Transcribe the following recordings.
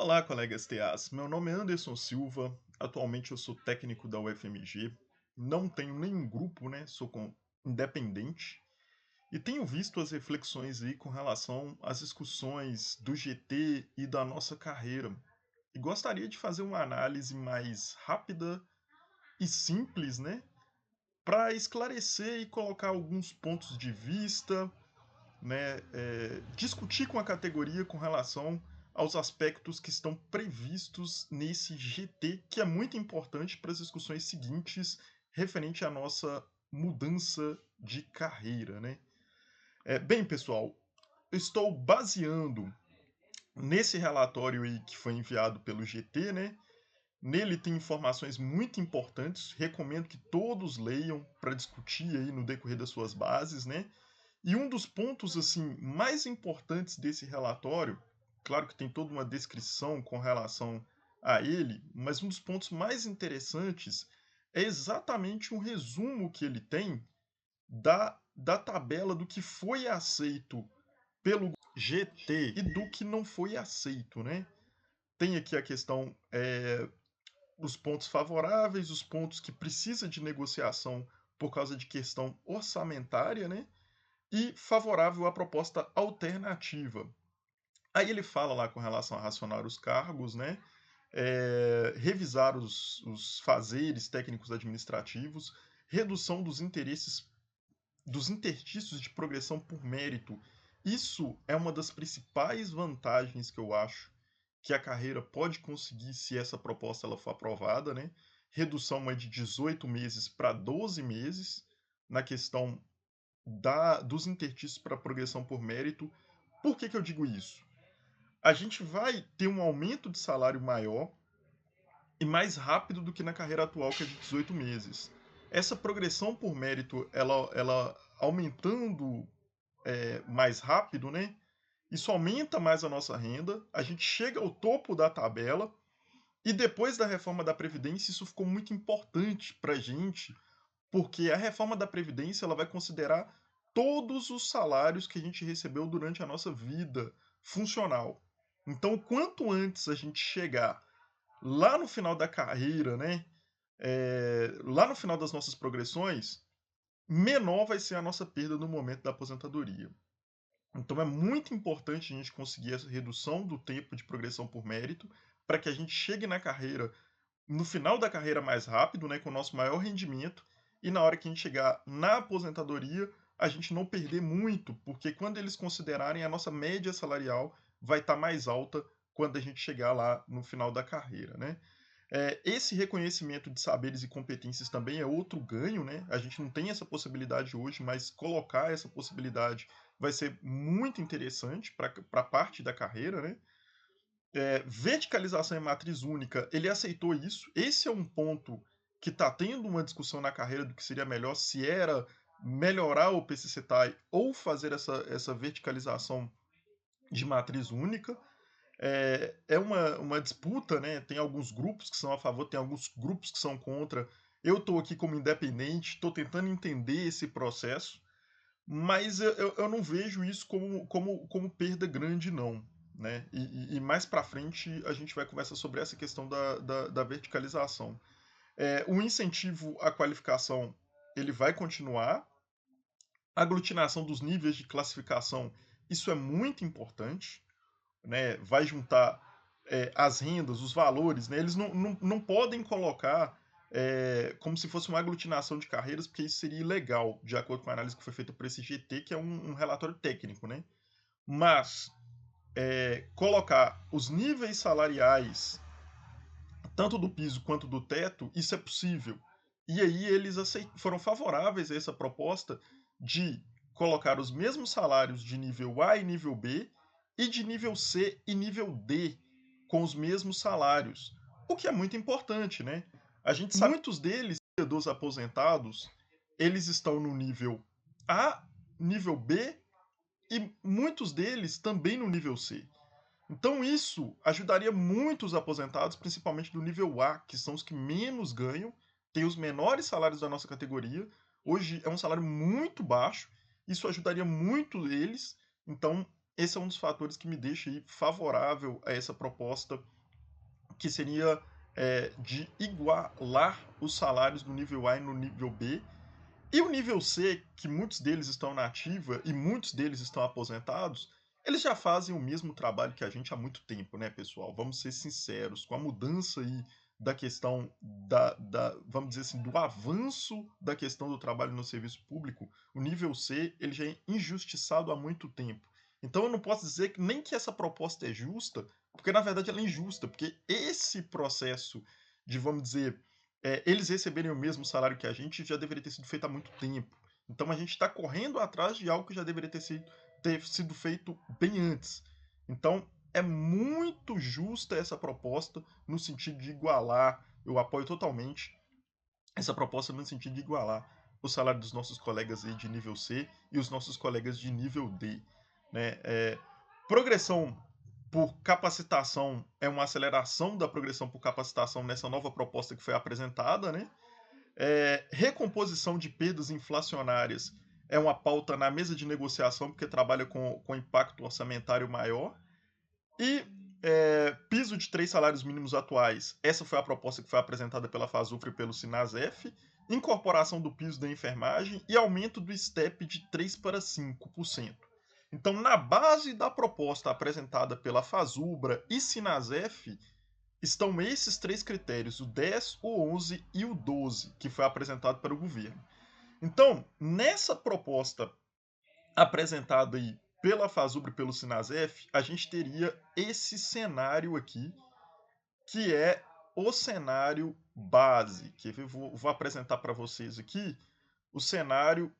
Olá, colegas TAs. Meu nome é Anderson Silva. Atualmente eu sou técnico da UFMG. Não tenho nenhum grupo, né? Independente. E tenho visto as reflexões aí com relação às discussões do GT e da nossa carreira. E gostaria de fazer uma análise mais rápida e simples, né? Para esclarecer e colocar alguns pontos de vista, né, discutir com a categoria com relação aos aspectos que estão previstos nesse GT, que é muito importante para as discussões seguintes referente à nossa mudança de carreira, né? Bem, pessoal, eu estou baseando nesse relatório aí que foi enviado pelo GT, né? Nele tem informações muito importantes, recomendo que todos leiam para discutir aí no decorrer das suas bases, né? E um dos pontos assim mais importantes desse relatório, claro que tem toda uma descrição com relação a ele, mas um dos pontos mais interessantes é exatamente um resumo que ele tem da tabela do que foi aceito pelo GT e do que não foi aceito, né? Tem aqui a questão os pontos favoráveis, os pontos que precisa de negociação por causa de questão orçamentária, né? E favorável à proposta alternativa. Aí ele fala lá com relação a racionar os cargos, né? Revisar os fazeres técnicos administrativos, redução dos interstícios de progressão por mérito. Isso é uma das principais vantagens que eu acho que a carreira pode conseguir se essa proposta ela for aprovada, né? Redução é de 18 meses para 12 meses na questão dos interstícios para progressão por mérito. Por que eu digo isso? A gente vai ter um aumento de salário maior e mais rápido do que na carreira atual, que é de 18 meses. Essa progressão por mérito, ela aumentando mais rápido, né? Isso aumenta mais a nossa renda, a gente chega ao topo da tabela, e depois da reforma da Previdência, isso ficou muito importante para a gente, porque a reforma da Previdência ela vai considerar todos os salários que a gente recebeu durante a nossa vida funcional. Então, quanto antes a gente chegar lá no final da carreira, né? Lá no final das nossas progressões, menor vai ser a nossa perda no momento da aposentadoria. Então é muito importante a gente conseguir essa redução do tempo de progressão por mérito para que a gente chegue na carreira no final da carreira mais rápido, né, com o nosso maior rendimento, e na hora que a gente chegar na aposentadoria, a gente não perder muito, porque quando eles considerarem a nossa média salarial vai estar mais alta quando a gente chegar lá no final da carreira, né? Esse reconhecimento de saberes e competências também é outro ganho, né? A gente não tem essa possibilidade hoje, mas colocar essa possibilidade vai ser muito interessante para a parte da carreira, né? Verticalização em matriz única, ele aceitou isso. Esse é um ponto que está tendo uma discussão na carreira do que seria melhor, se era melhorar o PCCTAI ou fazer essa verticalização de matriz única. Uma disputa, né? Tem alguns grupos que são a favor, tem alguns grupos que são contra. Eu estou aqui como independente, estou tentando entender esse processo, mas eu não vejo isso como perda grande, não. Né? E mais para frente a gente vai conversar sobre essa questão da verticalização. O incentivo à qualificação ele vai continuar. A aglutinação dos níveis de classificação, isso é muito importante. Né? Vai juntar as rendas, os valores. Né? Eles não podem colocar como se fosse uma aglutinação de carreiras, porque isso seria ilegal, de acordo com a análise que foi feita por esse GT, que é um relatório técnico. Né? Mas colocar os níveis salariais, tanto do piso quanto do teto, isso é possível. E aí eles foram favoráveis a essa proposta de colocar os mesmos salários de nível A e nível B e de nível C e nível D com os mesmos salários. O que é muito importante, né? A gente sabe que muitos deles, dos aposentados, eles estão no nível A, nível B e muitos deles também no nível C. Então isso ajudaria muito os aposentados, principalmente do nível A, que são os que menos ganham, têm os menores salários da nossa categoria. Hoje é um salário muito baixo, isso ajudaria muito eles. Então esse é um dos fatores que me deixa aí favorável a essa proposta, que seria de igualar os salários no nível A e no nível B. E o nível C, que muitos deles estão na ativa e muitos deles estão aposentados, eles já fazem o mesmo trabalho que a gente há muito tempo, né, pessoal? Vamos ser sinceros, com a mudança aí da questão vamos dizer assim, do avanço da questão do trabalho no serviço público, o nível C, ele já é injustiçado há muito tempo. Então eu não posso dizer que nem que essa proposta é justa, porque na verdade ela é injusta, porque esse processo de, vamos dizer, eles receberem o mesmo salário que a gente já deveria ter sido feito há muito tempo. Então a gente está correndo atrás de algo que já deveria ter sido feito bem antes. Então é muito justa essa proposta no sentido de igualar, eu apoio totalmente essa proposta no sentido de igualar o salário dos nossos colegas aí de nível C e os nossos colegas de nível D. Né? Progressão por capacitação é uma aceleração da progressão por capacitação nessa nova proposta que foi apresentada, né? Recomposição de perdas inflacionárias é uma pauta na mesa de negociação, porque trabalha com impacto orçamentário maior. E piso de 3 salários mínimos atuais. Essa foi a proposta que foi apresentada pela FASUFRA e pelo Sinasef. Incorporação do piso da enfermagem e aumento do STEP de 3 para 5%. Então, na base da proposta apresentada pela FASUBRA e Sinasef, estão esses três critérios, o 10, o 11 e o 12, que foi apresentado para o governo. Então, nessa proposta apresentada aí pela FASUBRA e pelo Sinasef, a gente teria esse cenário aqui, que é o cenário base, que eu vou apresentar para vocês aqui, o cenário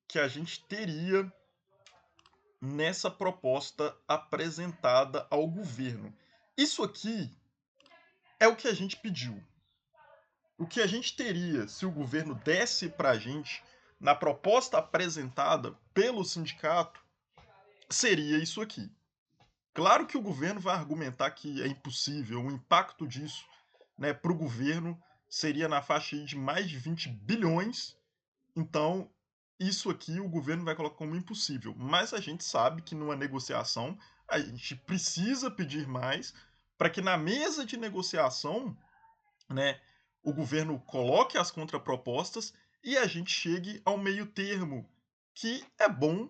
que a gente teria nessa proposta apresentada ao governo. Isso aqui é o que a gente pediu. O que a gente teria se o governo desse para a gente na proposta apresentada pelo sindicato seria isso aqui. Claro que o governo vai argumentar que é impossível, o impacto disso, né, para o governo seria na faixa de mais de 20 bilhões, então isso aqui o governo vai colocar como impossível. Mas a gente sabe que numa negociação a gente precisa pedir mais para que na mesa de negociação, né, o governo coloque as contrapropostas e a gente chegue ao meio termo, que é bom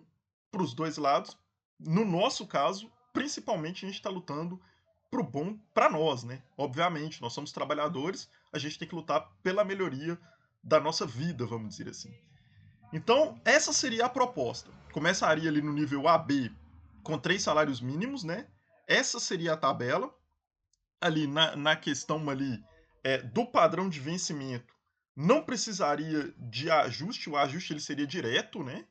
para os dois lados. No nosso caso, principalmente a gente está lutando pro bom para nós, né? Obviamente, nós somos trabalhadores, a gente tem que lutar pela melhoria da nossa vida, vamos dizer assim. Então, essa seria a proposta. Começaria ali no nível AB com 3 salários mínimos, né? Essa seria a tabela. Ali na questão ali do padrão de vencimento, não precisaria de ajuste, o ajuste ele seria direto, né?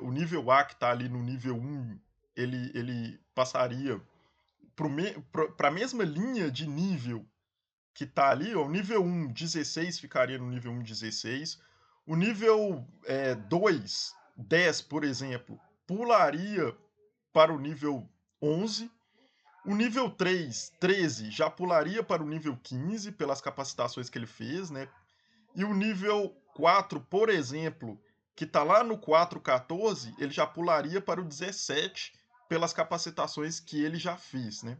O nível A que está ali no nível 1, ele passaria para a mesma linha de nível que está ali, ó, o nível 1, 16 ficaria no nível 1, 16. O nível 2, 10, por exemplo, pularia para o nível 11. O nível 3, 13, já pularia para o nível 15 pelas capacitações que ele fez, né? E o nível 4, por exemplo, que está lá no 4,14, ele já pularia para o 17 pelas capacitações que ele já fez, né?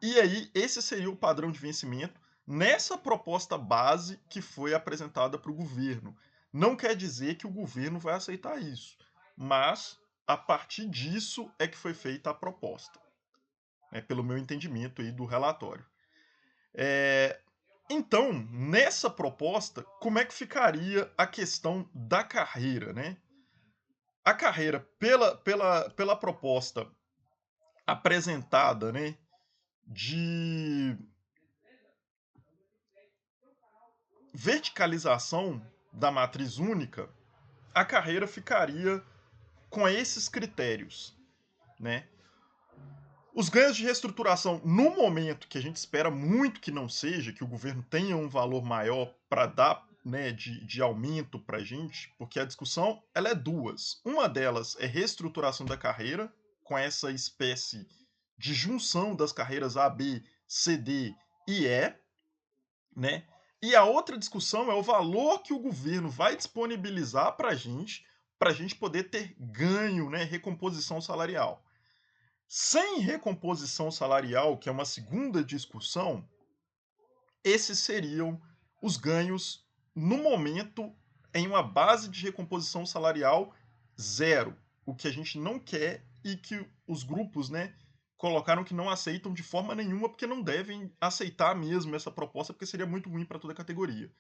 E aí, esse seria o padrão de vencimento nessa proposta base que foi apresentada para o governo. Não quer dizer que o governo vai aceitar isso, mas a partir disso é que foi feita a proposta, né, pelo meu entendimento aí do relatório. Então, nessa proposta, como é que ficaria a questão da carreira, né? A carreira, pela proposta apresentada, né, de verticalização da matriz única, a carreira ficaria com esses critérios, né? Os ganhos de reestruturação, no momento que a gente espera muito que não seja, que o governo tenha um valor maior para dar, né, de aumento para a gente, porque a discussão ela é duas. Uma delas é reestruturação da carreira, com essa espécie de junção das carreiras A, B, C, D e E, né? E a outra discussão é o valor que o governo vai disponibilizar para a gente para a gente poder ter ganho, né, recomposição salarial. Sem recomposição salarial, que é uma segunda discussão, esses seriam os ganhos no momento em uma base de recomposição salarial zero, o que a gente não quer e que os grupos, né, colocaram que não aceitam de forma nenhuma, porque não devem aceitar mesmo essa proposta, porque seria muito ruim para toda a categoria.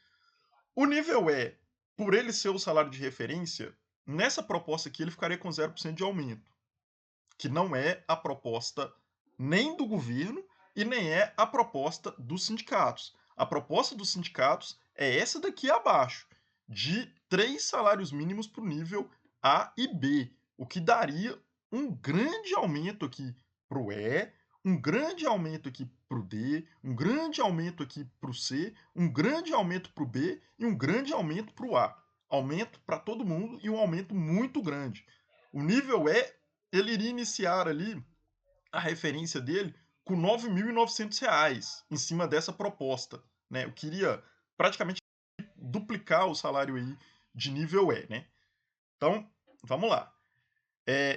O nível E, por ele ser o salário de referência, nessa proposta aqui ele ficaria com 0% de aumento, que não é a proposta nem do governo e nem é a proposta dos sindicatos. A proposta dos sindicatos é essa daqui abaixo, de 3 salários mínimos para o nível A e B, o que daria um grande aumento aqui para o E, um grande aumento aqui para o D, um grande aumento aqui para o C, um grande aumento para o B e um grande aumento para o A. Aumento para todo mundo e um aumento muito grande. O nível E, ele iria iniciar ali a referência dele com R$ 9.900 em cima dessa proposta, né? Eu queria praticamente duplicar o salário aí de nível E, né? Então, vamos lá.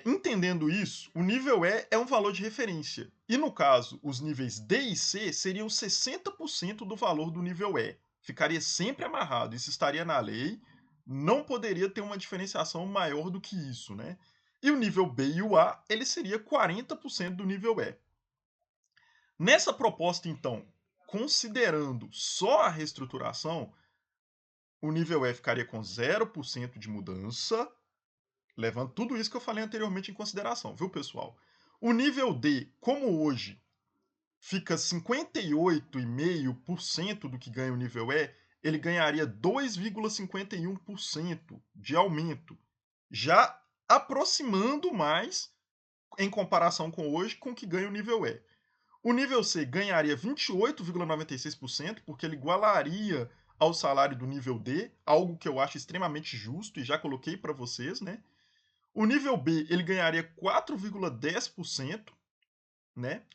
Entendendo isso, o nível E é um valor de referência. E no caso, os níveis D e C seriam 60% do valor do nível E. Ficaria sempre amarrado, isso estaria na lei, não poderia ter uma diferenciação maior do que isso, né? E o nível B e o A, ele seria 40% do nível E. Nessa proposta, então, considerando só a reestruturação, o nível E ficaria com 0% de mudança, levando tudo isso que eu falei anteriormente em consideração, viu, pessoal? O nível D, como hoje fica 58,5% do que ganha o nível E, ele ganharia 2,51% de aumento, já aproximando mais em comparação com hoje com o que ganha o nível E. O nível C ganharia 28,96%, porque ele igualaria ao salário do nível D, algo que eu acho extremamente justo e já coloquei para vocês, né? O nível B ele ganharia 4,10%, né?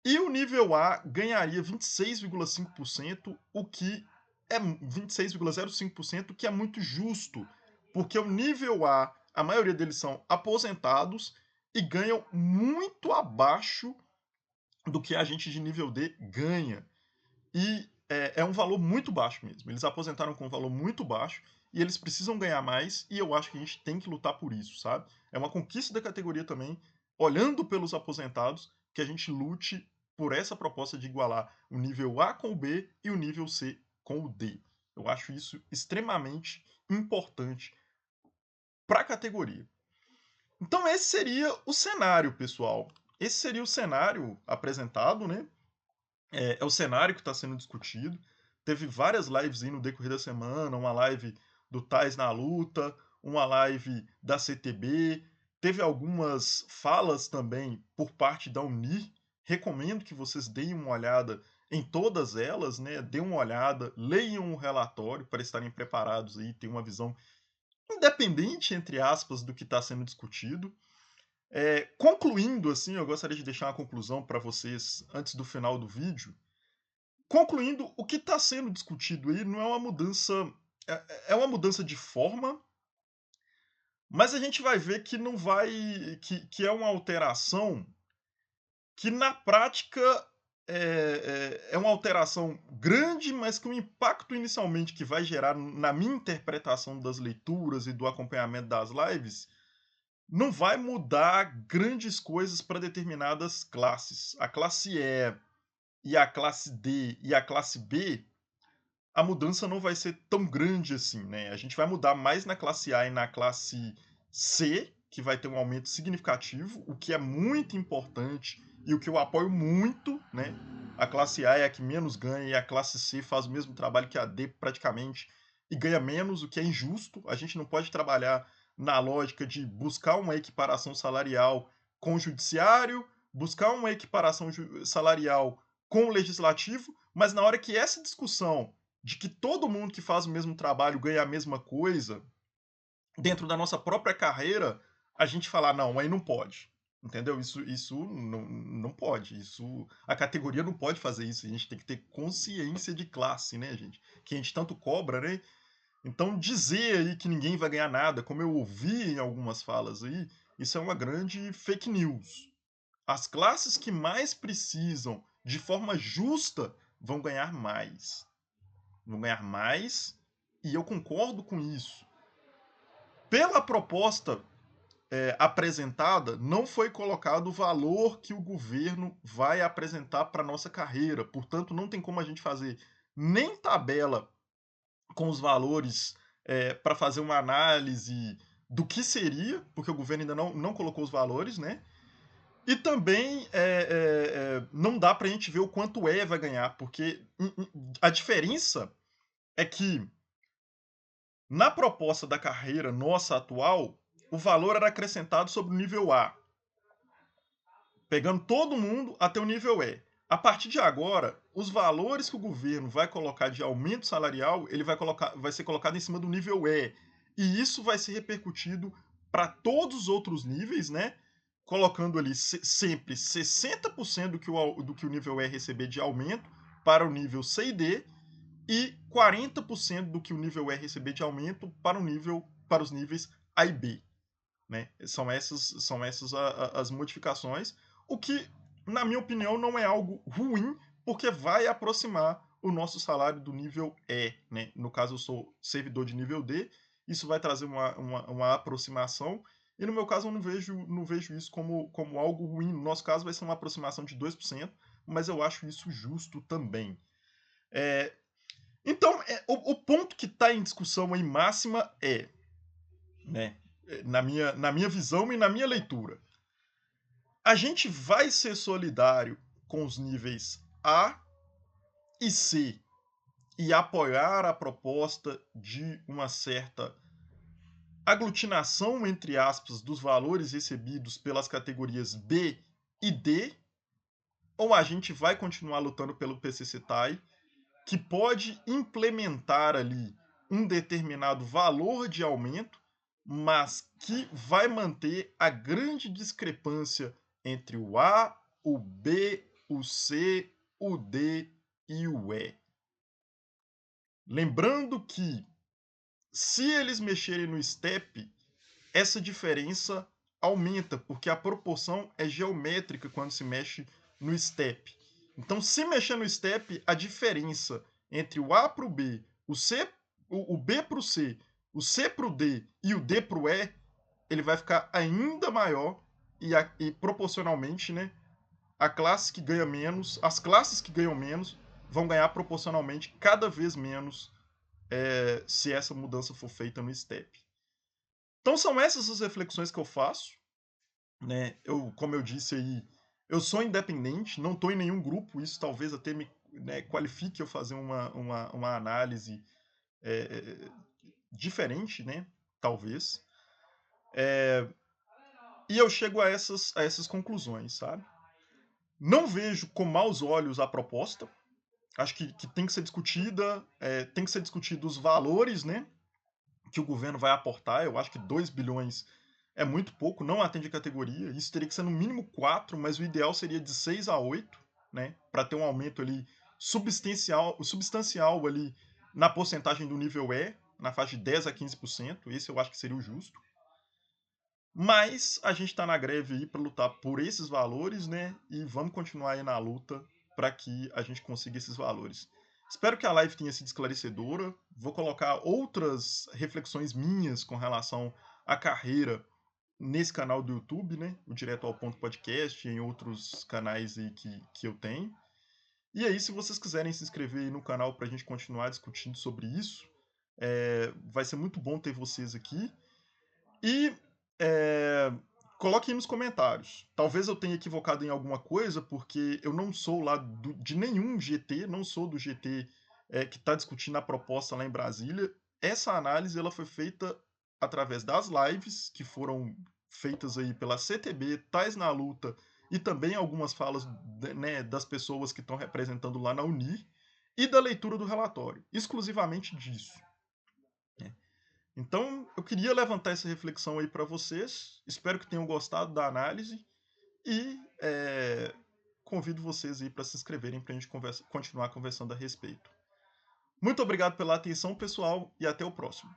E o nível A ganharia 26,5%, o que é 26,05%, o que é muito justo, porque o nível A maioria deles são aposentados e ganham muito abaixo do que a gente de nível D ganha. E é um valor muito baixo mesmo. Eles aposentaram com um valor muito baixo e eles precisam ganhar mais, e eu acho que a gente tem que lutar por isso, sabe? É uma conquista da categoria também, olhando pelos aposentados, que a gente lute por essa proposta de igualar o nível A com o B e o nível C com o D. Eu acho isso extremamente importante para a categoria. Então esse seria o cenário, pessoal. Esse seria o cenário apresentado, né? É o cenário que está sendo discutido. Teve várias lives aí no decorrer da semana, uma live do Tais na Luta, uma live da CTB, teve algumas falas também por parte da Unir. Recomendo que vocês deem uma olhada em todas elas, né? Dêem uma olhada, leiam o relatório para estarem preparados aí, ter uma visão independente, entre aspas, do que está sendo discutido. Concluindo, assim, eu gostaria de deixar uma conclusão para vocês antes do final do vídeo. Concluindo, o que está sendo discutido aí não é uma mudança. É uma mudança de forma, mas a gente vai ver que não vai. Que é uma alteração que na prática é uma alteração grande, mas que o impacto inicialmente que vai gerar na minha interpretação das leituras e do acompanhamento das lives não vai mudar grandes coisas para determinadas classes. A classe E e a classe D e a classe B, a mudança não vai ser tão grande assim, né? A gente vai mudar mais na classe A e na classe C, que vai ter um aumento significativo, o que é muito importante e o que eu apoio muito, né? A classe A é a que menos ganha e a classe C faz o mesmo trabalho que a D praticamente e ganha menos, o que é injusto. A gente não pode trabalhar na lógica de buscar uma equiparação salarial com o judiciário, buscar uma equiparação salarial com o legislativo, mas na hora que essa discussão de que todo mundo que faz o mesmo trabalho ganha a mesma coisa, dentro da nossa própria carreira, a gente falar, não, aí não pode. Entendeu? Isso não pode. Isso, a categoria não pode fazer isso. A gente tem que ter consciência de classe, né, gente? Que a gente tanto cobra, né? Então, dizer aí que ninguém vai ganhar nada, como eu ouvi em algumas falas aí, isso é uma grande fake news. As classes que mais precisam, de forma justa, vão ganhar mais. Vão ganhar mais, e eu concordo com isso. Pela proposta apresentada, não foi colocado o valor que o governo vai apresentar para nossa carreira. Portanto, não tem como a gente fazer nem tabela com os valores para fazer uma análise do que seria, porque o governo ainda não colocou os valores, né? E também não dá para a gente ver o quanto vai ganhar, porque a diferença é que na proposta da carreira nossa atual, o valor era acrescentado sobre o nível A, pegando todo mundo até o nível E. A partir de agora, os valores que o governo vai colocar de aumento salarial, ele vai ser colocado em cima do nível E. E isso vai ser repercutido para todos os outros níveis, né? Colocando ali sempre 60% do que o nível E receber de aumento para o nível C e D e 40% do que o nível E receber de aumento para os níveis A e B. Né? São essas as modificações, o que, na minha opinião, não é algo ruim, porque vai aproximar o nosso salário do nível E. Né? No caso, eu sou servidor de nível D, isso vai trazer uma aproximação, e no meu caso eu não vejo isso como algo ruim. No nosso caso vai ser uma aproximação de 2%, mas eu acho isso justo também. É, então, o ponto que está em discussão aí máxima né, na minha visão e na minha leitura, a gente vai ser solidário com os níveis A e C e apoiar a proposta de uma certa aglutinação, entre aspas, dos valores recebidos pelas categorias B e D, ou a gente vai continuar lutando pelo PCCTAI, que pode implementar ali um determinado valor de aumento, mas que vai manter a grande discrepância entre o A, o B, o C, o D e o E. Lembrando que, se eles mexerem no step, essa diferença aumenta, porque a proporção é geométrica quando se mexe no step. Então, se mexer no step, a diferença entre o A para o B, o B para o C, o C para o D e o D para o E, ele vai ficar ainda maior e proporcionalmente, né, as classes que ganham menos vão ganhar proporcionalmente cada vez menos se essa mudança for feita no step. Então são essas as reflexões que eu faço, né? Como eu disse aí, eu sou independente, não estou em nenhum grupo, isso talvez até me, né, qualifique eu fazer uma análise é, diferente, né? Talvez. E eu chego a essas conclusões, sabe? Não vejo com maus olhos a proposta. Acho que tem que ser discutida, tem que ser discutido os valores, né? Que o governo vai aportar. Eu acho que 2 bilhões é muito pouco, não atende a categoria. Isso teria que ser no mínimo 4, mas o ideal seria de 6 a 8, né? Para ter um aumento ali substancial ali na porcentagem do nível E, na faixa de 10 a 15%. Esse eu acho que seria o justo. Mas a gente está na greve aí para lutar por esses valores, né? E vamos continuar aí na luta para que a gente consiga esses valores. Espero que a live tenha sido esclarecedora. Vou colocar outras reflexões minhas com relação à carreira nesse canal do YouTube, né? O Direto ao Ponto Podcast e em outros canais aí que eu tenho. E aí, se vocês quiserem se inscrever aí no canal para a gente continuar discutindo sobre isso, vai ser muito bom ter vocês aqui. E é, coloque aí nos comentários. Talvez eu tenha equivocado em alguma coisa, porque eu não sou lá de nenhum GT, não sou do GT que está discutindo a proposta lá em Brasília. Essa análise ela foi feita através das lives que foram feitas aí pela CTB, Tais na Luta, e também algumas falas, né, das pessoas que estão representando lá na Unir, e da leitura do relatório, exclusivamente disso. Então, eu queria levantar essa reflexão aí para vocês. Espero que tenham gostado da análise e convido vocês aí para se inscreverem para a gente continuar conversando a respeito. Muito obrigado pela atenção, pessoal, e até o próximo.